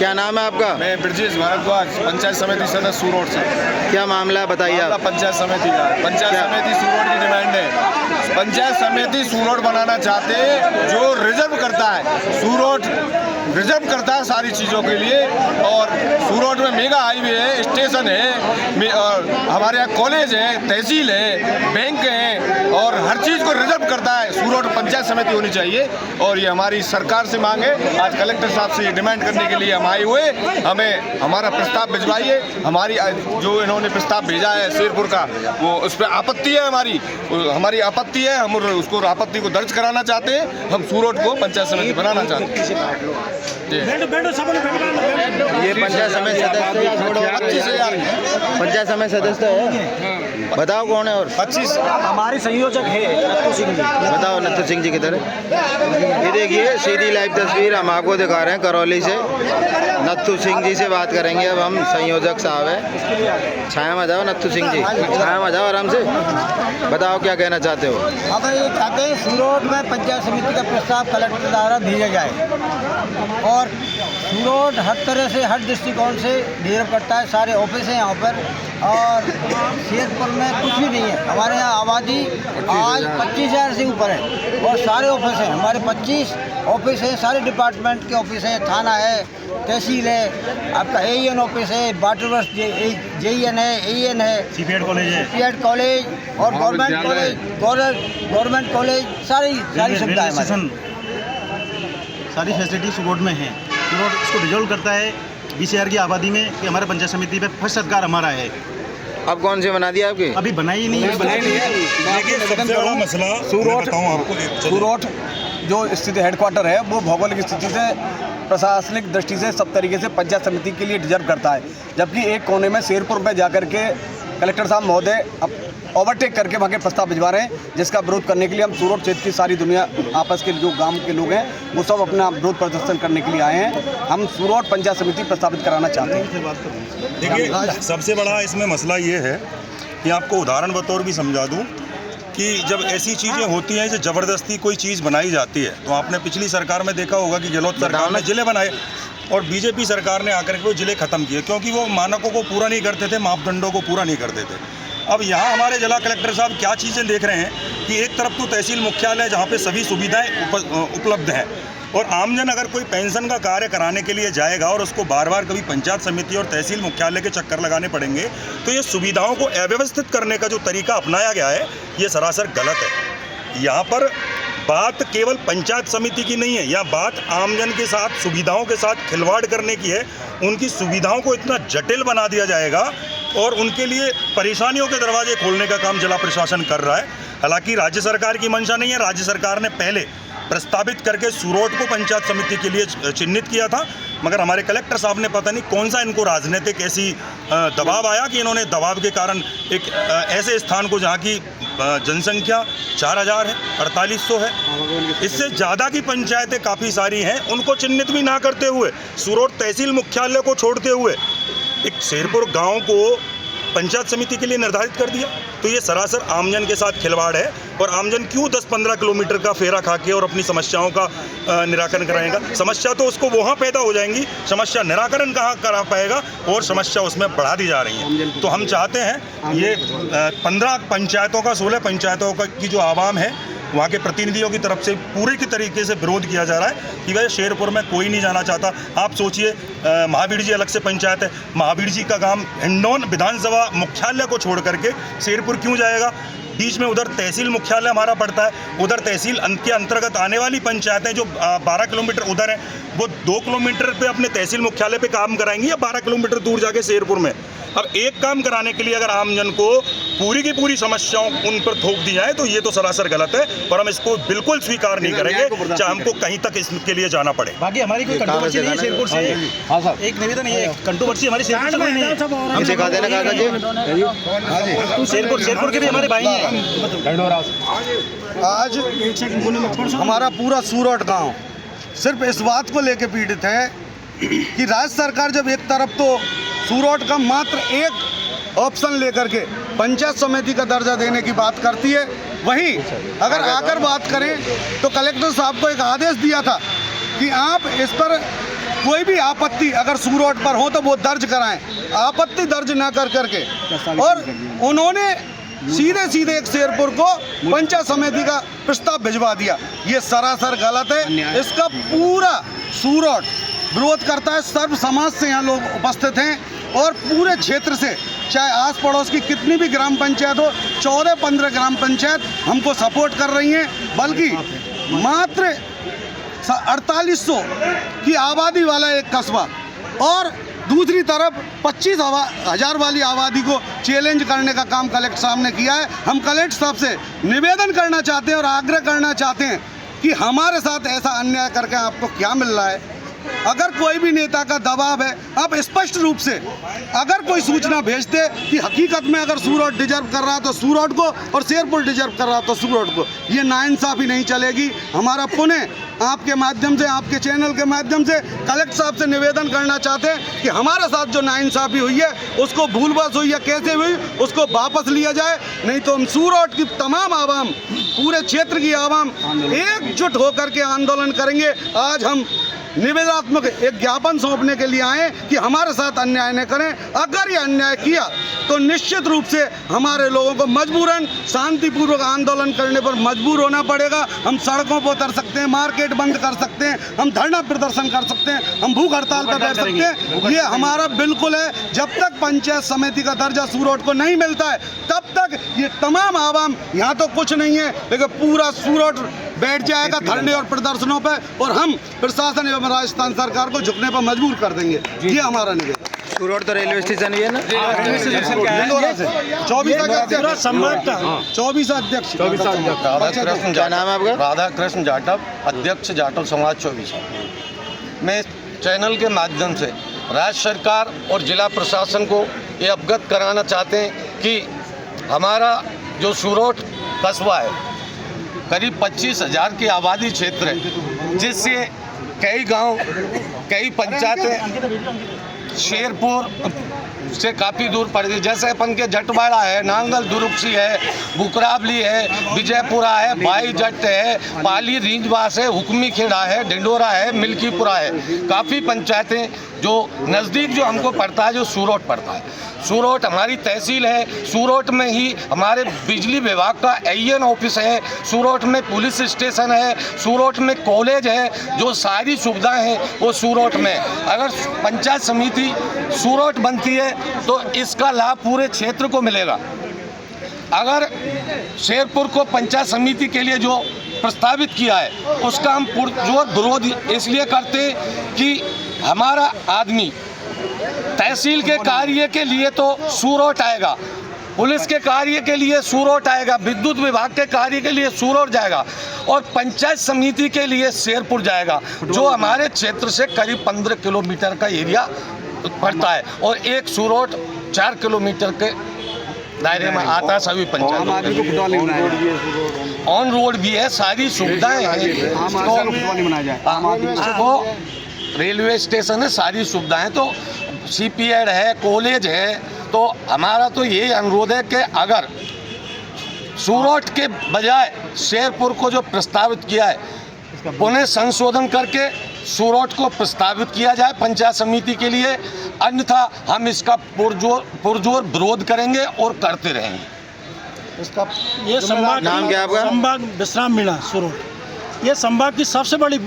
क्या नाम है आपका? मैं ब्रजेश भारद्वाज, पंचायत समिति सदस्य सूरोड से। क्या मामला है बताइए आप? पंचायत समिति का, पंचायत समिति सूरोड की डिमांड है। पंचायत समिति सूरोड बनाना चाहते हैं, जो रिजर्व करता है, सूरोड रिजर्व करता है सारी चीज़ों के लिए। और सूरोड में मेगा हाईवे है, स्टेशन है, और हमारे यहाँ कॉलेज है, तहसील है, बैंक है, और हर चीज़ को रिजर्व करता है। सूरोड पंचायत समिति होनी चाहिए और ये हमारी सरकार से मांग है। आज कलेक्टर साहब से ये डिमांड करने के लिए हम आए हुए, हमें हमारा प्रस्ताव भिजवाइए। हमारी जो इन्होंने प्रस्ताव भेजा है शेरपुर का, वो उस पर आपत्ति है, हमारी आपत्ति है। हम उसको आपत्ति को दर्ज कराना चाहते हैं। हम सूरोड को पंचायत समिति बनाना चाहते हैं। ये पंचायत समिति सदस्य, पंचायत समिति सदस्य है, बताओ कौन है? और 25 हमारे संयोजक है नत्थू सिंह जी। बताओ नत्थू सिंह जी किधर है? ये देखिए सीधी लाइव तस्वीर हम आपको दिखा रहे हैं करौली से। नत्थू सिंह जी से बात करेंगे अब हम, संयोजक साहब है। छाया में जाओ नत्थू सिंह जी, छाया में जाओ आराम से, बताओ क्या कहना चाहते हो? अब ये चाहते हैं सूरोड में पंचायत समिति का प्रस्ताव कलेक्टर द्वारा भेजा जाए और सूरोड हर तरह से, हर दृष्टिकोण से डिजर्व करता है। सारे ऑफिस हैं यहाँ पर और शेरपुर में कुछ भी नहीं है। हमारे यहाँ आबादी आज 25,000 से ऊपर है और सारे ऑफिस हैं हमारे, 25 ऑफिस हैं, सारे डिपार्टमेंट के ऑफिस हैं, थाना है, तहसील है, आपका AEN ऑफिस है, वाटर वर्क्स JEN है, AEN है, CPED कॉलेज है, CPED कॉलेज और गवर्नमेंट कॉलेज, सारी सुविधाएं हमारे। सारी फैसिलिटी सूरोड में है। सूरोड इसको रिजॉल्व करता है 20,000 की आबादी में कि हमारे पंचायत समिति पे फर्स्ट सरकार हमारा है। अब कौन से बना दिया आपके? अभी बनाई नहीं है। देखिए सबसे बड़ा मसला सूरोड, बताऊं आपको, सूरोड जो स्थिति हेडक्वार्टर है, वो भौगोलिक स्थिति से, प्रशासनिक दृष्टि से सब तरीके से पंचायत समिति के लिए डिजर्व करता है। जबकि एक कोने में शेरपुर में जाकर के कलेक्टर साहब महोदय ओवरटेक करके वहाँ के प्रस्ताव भिजवा रहे हैं, जिसका विरोध करने के लिए हम सूरोड क्षेत्र की सारी दुनिया, आपस के जो गांव के लोग हैं, वो सब अपना विरोध प्रदर्शन करने के लिए आए हैं। हम सूरोड पंचायत समिति प्रस्तावित कराना चाहते हैं। देखिए सबसे बड़ा इसमें मसला ये है कि आपको उदाहरण बतौर भी समझा दूं कि जब ऐसी चीज़ें होती हैं जो ज़बरदस्ती कोई चीज़ बनाई जाती है, तो आपने पिछली सरकार में देखा होगा कि गहलोत सरकार ने जिले बनाए और बीजेपी सरकार ने आकर के वो जिले ख़त्म किए, क्योंकि वो मानकों को पूरा नहीं करते थे, मापदंडों को पूरा नहीं करते थे। अब यहाँ हमारे जिला कलेक्टर साहब क्या चीज़ें देख रहे हैं कि एक तरफ तो तहसील मुख्यालय जहाँ पे सभी सुविधाएं उपलब्ध हैं, और आमजन अगर कोई पेंशन का कार्य कराने के लिए जाएगा और उसको बार बार कभी पंचायत समिति और तहसील मुख्यालय के चक्कर लगाने पड़ेंगे, तो ये सुविधाओं को अव्यवस्थित करने का जो तरीका अपनाया गया है, ये सरासर गलत है। यहाँ पर बात केवल पंचायत समिति की नहीं है, यहाँ बात आमजन के साथ, सुविधाओं के साथ खिलवाड़ करने की है। उनकी सुविधाओं को इतना जटिल बना दिया जाएगा और उनके लिए परेशानियों के दरवाजे खोलने का काम जिला प्रशासन कर रहा है। हालांकि राज्य सरकार की मंशा नहीं है। राज्य सरकार ने पहले प्रस्तावित करके सूरोड को पंचायत समिति के लिए चिन्हित किया था, मगर हमारे कलेक्टर साहब ने पता नहीं कौन सा इनको राजनीतिक ऐसी दबाव आया कि इन्होंने दबाव के कारण एक ऐसे स्थान को, जहाँ की जनसंख्या 4,000 है, 4,800 है, इससे ज़्यादा की पंचायतें काफ़ी सारी हैं, उनको चिन्हित भी ना करते हुए, सूरोड तहसील मुख्यालय को छोड़ते हुए एक शेरपुर गाँव को पंचायत समिति के लिए निर्धारित कर दिया। तो ये सरासर आमजन के साथ खिलवाड़ है। और आमजन क्यों 10-15 किलोमीटर का फेरा खा के और अपनी समस्याओं का निराकरण कराएगा? समस्या तो उसको वहाँ पैदा हो जाएंगी, समस्या निराकरण कहाँ करा पाएगा, और समस्या उसमें बढ़ा दी जा रही है। तो हम चाहते हैं ये 15 पंचायतों का, 16 पंचायतों का की जो आवाम है, वहाँ के प्रतिनिधियों की तरफ से पूरे की तरीके से विरोध किया जा रहा है कि वह शेरपुर में कोई नहीं जाना चाहता। आप सोचिए, महावीर जी अलग से पंचायत है, महावीर जी का गांव हिंडौन विधानसभा मुख्यालय को छोड़ करके शेरपुर क्यों जाएगा? बीच में उधर तहसील मुख्यालय हमारा पड़ता है, उधर तहसील के अंतर्गत आने वाली पंचायतें जो 12 किलोमीटर उधर हैं, वो 2 किलोमीटर पे अपने तहसील मुख्यालय पे काम कराएंगी या 12 किलोमीटर दूर जाके शेरपुर में? अब एक काम कराने के लिए अगर आमजन को पूरी की पूरी समस्याओं उन पर थोप दी जाए, तो ये तो सरासर गलत है और हम इसको बिल्कुल स्वीकार नहीं करेंगे, चाहे हमको कहीं तक इसके लिए जाना पड़े। बाकी हमारी कोई कंट्रोवर्सी नहीं है शेरपुर से। हाँ साहब, एक निवेदन है, कंट्रोवर्सी हमारी शेरपुर से नहीं है। हम सिखा देना काका जी, शेरपुर के भी हमारे भाई हैं। आज हमारा पूरा सूरोड गांव सिर्फ इस बात को लेकर पीड़ित है कि राज्य सरकार जब एक तरफ तो सूरोड का मात्र एक ऑप्शन लेकर के पंचायत समिति का दर्जा देने की बात करती है, वहीं अगर आकर बात करें तो कलेक्टर साहब को एक आदेश दिया था कि आप इस पर कोई भी आपत्ति अगर सूरोट पर हो तो वो दर्ज कराएं, आपत्ति दर्ज ना कर करके। और उन्होंने सीधे सीधे एक शेरपुर को पंचायत समिति का प्रस्ताव भिजवा दिया। ये सरासर गलत है, इसका पूरा सूरोट विरोध करता है। सर्व समाज से यहाँ लोग उपस्थित हैं और पूरे क्षेत्र से, चाहे आस पड़ोस की कितनी भी ग्राम पंचायत हो, 14-15 ग्राम पंचायत हमको सपोर्ट कर रही हैं, बल्कि मात्र 4800 की आबादी वाला एक कस्बा और दूसरी तरफ 25,000 वाली आबादी को चैलेंज करने का काम कलेक्टर साहब ने किया है। हम कलेक्टर साहब से निवेदन करना चाहते हैं और आग्रह करना चाहते हैं कि हमारे साथ ऐसा अन्याय करके आपको क्या मिल रहा है। अगर कोई भी नेता का दबाव है, आप स्पष्ट रूप से अगर कोई सूचना भेजते कि हकीकत में अगर सूरोट डिजर्व कर रहा तो सूरोट को और शेरपुर डिजर्व कर रहा तो सूरोट को, ये नाइंसाफ़ी नहीं चलेगी। हमारा पुनः आपके माध्यम से, आपके चैनल के माध्यम से कलेक्टर साहब से निवेदन करना चाहते हैं कि हमारे साथ जो नाइंसाफ़ी हुई है, उसको भूलवश हुई है, कैसे हुई उसको वापस लिया जाए। नहीं तो हम सूरोट की तमाम आवाम, पूरे क्षेत्र की आवाम एकजुट होकर के आंदोलन करेंगे। आज हम निवेदनात्मक एक ज्ञापन सौंपने के लिए आए कि हमारे साथ अन्याय न करें। अगर ये अन्याय किया तो निश्चित रूप से हमारे लोगों को मजबूरन शांतिपूर्वक आंदोलन करने पर मजबूर होना पड़ेगा। हम सड़कों पर उतर सकते हैं, मार्केट बंद कर सकते हैं, हम धरना प्रदर्शन कर सकते हैं, हम भूख हड़ताल पर बैठ सकते हैं। ये हमारा बिल्कुल है। जब तक पंचायत समिति का दर्जा सूरोट को नहीं मिलता है, तब तक ये तमाम आवाम, यहाँ तो कुछ नहीं है लेकिन पूरा सूरोट बैठ जाएगा धरने और प्रदर्शनों पर, और हम प्रशासन एवं राजस्थान सरकार को झुकने पर मजबूर कर देंगे। ये हमारा निवेदन। सूरोट तो रेलवे स्टेशन ही है ना? 24 अध्यक्ष। क्या नाम है आपका? राधा कृष्ण जाटव, अध्यक्ष जाटव समाज 24। मैं चैनल के माध्यम से राज्य सरकार और जिला प्रशासन को ये अवगत कराना चाहते हैं कि हमारा जो सूरोट कस्बा है, करीब 25,000 की आबादी क्षेत्र है, जिससे कई गांव, कई पंचायतें शेरपुर से काफ़ी दूर पड़ गई। जैसे अपन के जटवाड़ा है, नांगल दुरुक्षी है, बुकरावली है, विजयपुरा है, भाई जट है, पाली रींजवास है, हुक्मी खेड़ा है, डिंडोरा है, मिल्कीपुरा है। काफ़ी पंचायतें जो नज़दीक जो हमको पड़ता है, जो सूरोट पड़ता है। सूरोट हमारी तहसील है, सूरोट में ही हमारे बिजली विभाग का AN ऑफिस है, सूरोट में पुलिस स्टेशन है, सूरोट में कॉलेज है, जो सारी सुविधाएं हैं वो सूरोट में। अगर पंचायत समिति सूरोट बनती है तो इसका लाभ पूरे क्षेत्र को मिलेगा। अगर शेरपुर को पंचायत समिति के लिए जो प्रस्तावित किया है, उसका हम पुरजोर विरोध इसलिए करते कि हमारा आदमी तहसील के कार्य के लिए तो सूरोट आएगा, पुलिस के कार्य के लिए सूरोट आएगा, विद्युत विभाग के कार्य के लिए सूरोट जाएगा और पंचायत समिति के लिए शेरपुर जाएगा, जो हमारे क्षेत्र से करीब 15 किलोमीटर का एरिया पड़ता है और एक सूरोट 4 किलोमीटर के दायरे में आता है। सभी पंचायत ऑन रोड भी है, सारी सुविधाएं हैं, तो रेलवे स्टेशन है, सारी सुविधाएं, तो CPED है, कॉलेज है। तो हमारा तो यही अनुरोध है कि अगर सूरोट के बजाय शेरपुर को जो प्रस्तावित किया है, पुनः संशोधन करके सूरोट को प्रस्तावित किया जाए पंचायत समिति के लिए, अन्यथा हम इसका पुरजोर विरोध करेंगे और करते रहेंगे। इसका ये संभाग, नाम क्या आपका? संभाग विश्राम मीणा सूरोट। ये संभाग की सबसे बड़ी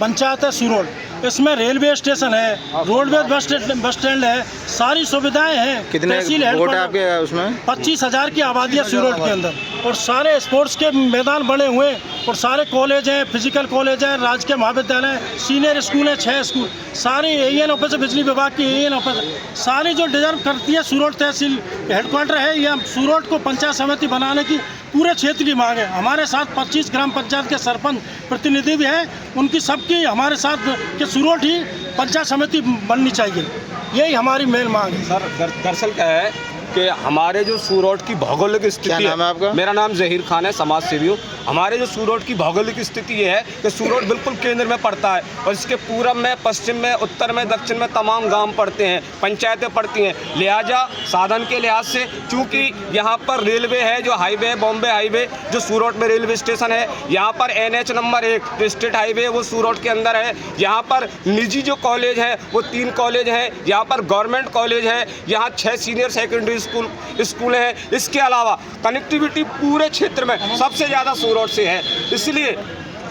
पंचायत है सूरोट। इसमें रेलवे स्टेशन है, रोडवेज बस स्टैंड है, सारी सुविधाएं हैं। कितने वोट है आपके उसमें? 25,000 की आबादी है सूरोट के अंदर और सारे स्पोर्ट्स के मैदान बने हुए और सारे कॉलेज हैं, फिजिकल कॉलेज है, राजकीय महाविद्यालय, सीनियर स्कूल है, 6 स्कूल, सारी AN ऑफिस, बिजली विभाग की AN ऑफिस, सारी जो डिजर्व करती है सूरोट तहसील हेडक्वार्टर है। यह सूरोट को पंचायत समिति बनाने की पूरे क्षेत्र की मांग है। हमारे साथ 25 ग्राम पंचायत के सरपंच प्रतिनिधि भी हैं, उनकी सबकी हमारे साथ कि सूरोट ही पंचायत समिति बननी चाहिए, यही हमारी मेन मांग है। सर दरअसल क्या है कि हमारे जो सूरत की भौगोलिक क्या स्थिति नाम है आपका? मेरा नाम जहीर खान है, समाज सेवी हूँ। हमारे जो सूरत की भौगोलिक स्थिति ये है कि सूरत बिल्कुल केंद्र में पड़ता है और इसके पूरब में, पश्चिम में, उत्तर में, दक्षिण में तमाम गांव पड़ते हैं, पंचायतें पड़ती हैं। लिहाजा साधन के लिहाज से चूँकि यहाँ पर रेलवे है, जो हाईवे, बॉम्बे हाईवे जो सूरत में रेलवे स्टेशन है, यहाँ पर NH नंबर 1 जो स्टेट हाईवे है वो सूरत के अंदर है। यहाँ पर निजी जो कॉलेज है वो 3 कॉलेज हैं, यहाँ पर गवर्नमेंट कॉलेज है, यहाँ 6 सीनियर सेकेंडरी स्कूल हैं। इसके अलावा कनेक्टिविटी पूरे क्षेत्र में सबसे ज़्यादा सूरत से है। इसलिए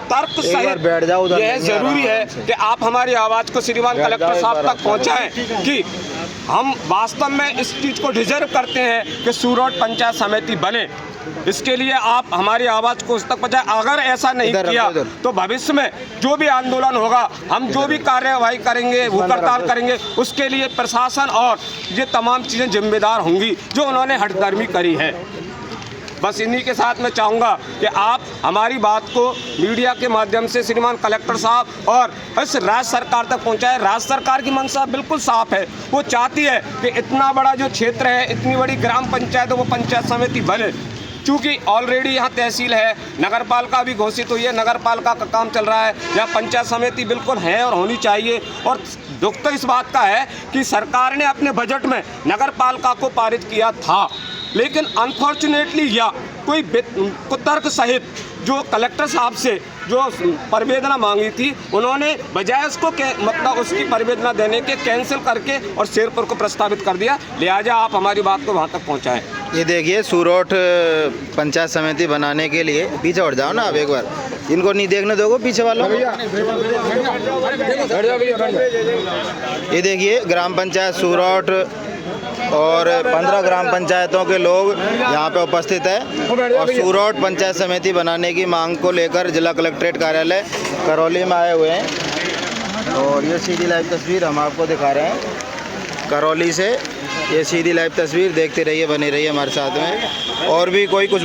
तर्क सहित बैठ जाओ उधर, यह जरूरी है कि आप हमारी आवाज़ को श्रीमान कलेक्टर साहब तक पहुँचाएँ कि हम वास्तव में इस चीज़ को डिजर्व करते हैं कि सूरत पंचायत समिति बने। इसके लिए आप हमारी आवाज़ को उस तक पहुँचाएं। अगर ऐसा नहीं किया तो भविष्य में जो भी आंदोलन होगा, हम जो भी कार्यवाही करेंगे, भूख हड़ताल करेंगे, उसके लिए प्रशासन और ये तमाम चीज़ें जिम्मेदार होंगी जो उन्होंने हठधर्मी करी है। बस इन्हीं के साथ मैं चाहूँगा कि आप हमारी बात को मीडिया के माध्यम से श्रीमान कलेक्टर साहब और इस राज्य सरकार तक पहुँचाएं। राज्य सरकार की मंशा बिल्कुल साफ है, वो चाहती है कि इतना बड़ा जो क्षेत्र है, इतनी बड़ी ग्राम पंचायत है, वो पंचायत समिति बने। चूँकि ऑलरेडी यहाँ तहसील है, नगर पालिका भी घोषित हुई है, नगर पालिका का काम चल रहा है, यहाँ पंचायत समिति बिल्कुल है और होनी चाहिए। और दुख तो इस बात का है कि सरकार ने अपने बजट में नगर पालिका को पारित किया था, लेकिन अनफॉर्चुनेटली या कोई कुतर्क सहित जो कलेक्टर साहब से जो परिवेदना मांगी थी, उन्होंने बजाय उसको मतलब उसकी परिवेदना देने के कैंसिल करके और शेरपुर को प्रस्तावित कर दिया। लिहाजा आप हमारी बात को वहाँ तक पहुँचाएँ। ये देखिए सूरत पंचायत समिति बनाने के लिए, पीछे हट जाओ ना आप एक बार, इनको नहीं देखने दोगे पीछे वालों को। ये देखिए ग्राम पंचायत सूरत और 15 ग्राम पंचायतों के लोग यहाँ पे उपस्थित है और सूरत पंचायत समिति बनाने की मांग को लेकर जिला कलेक्ट्रेट कार्यालय करौली में आए हुए हैं। और ये सीधी लाइव तस्वीर हम आपको दिखा रहे हैं करौली से। ये सीधी लाइव तस्वीर देखते रहिए, बने रहिए हमारे साथ में। और भी कोई कुछ